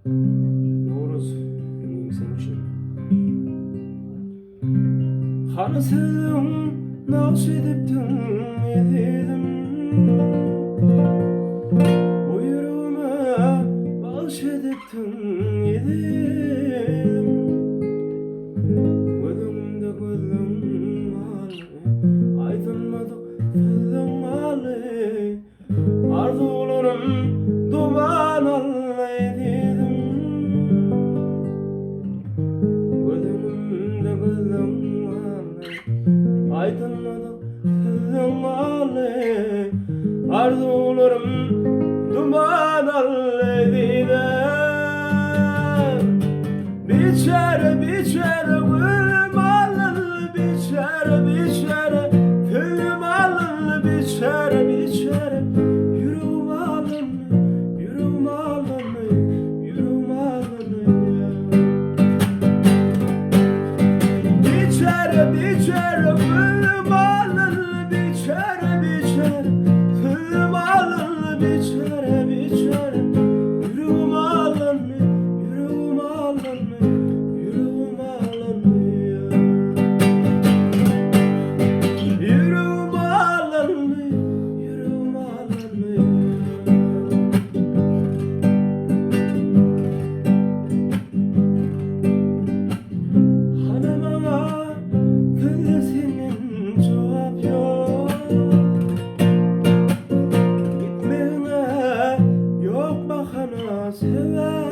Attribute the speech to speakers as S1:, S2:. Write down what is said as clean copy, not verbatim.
S1: No'roz ünlüyüm senin için. Hani sen nasıl ediptin yedim, o yüreğime bağış ediptin yedim. Gözümde gözüm malı, aydınladı gözüm malı. Arzularım duman allaydım. Gözümde gözüm malı, aydınladı gözüm malı. Arzularım duman allaydım. Biçare biçare gülüm alın, biçare biçare gülüm alın, biçare biçare yüreğim alın, yüreğim alın, yüreğim alın. Biçare biçare gülüm alın, biçare biçare gülüm alın, biçare biçare yüreğim alın, yüreğim alın. Yüreğim alınmıyor, yüreğim alınmıyor, yüreğim alınmıyor. Hanımama gülesinin cevap yok, gitmene yok bakana sever.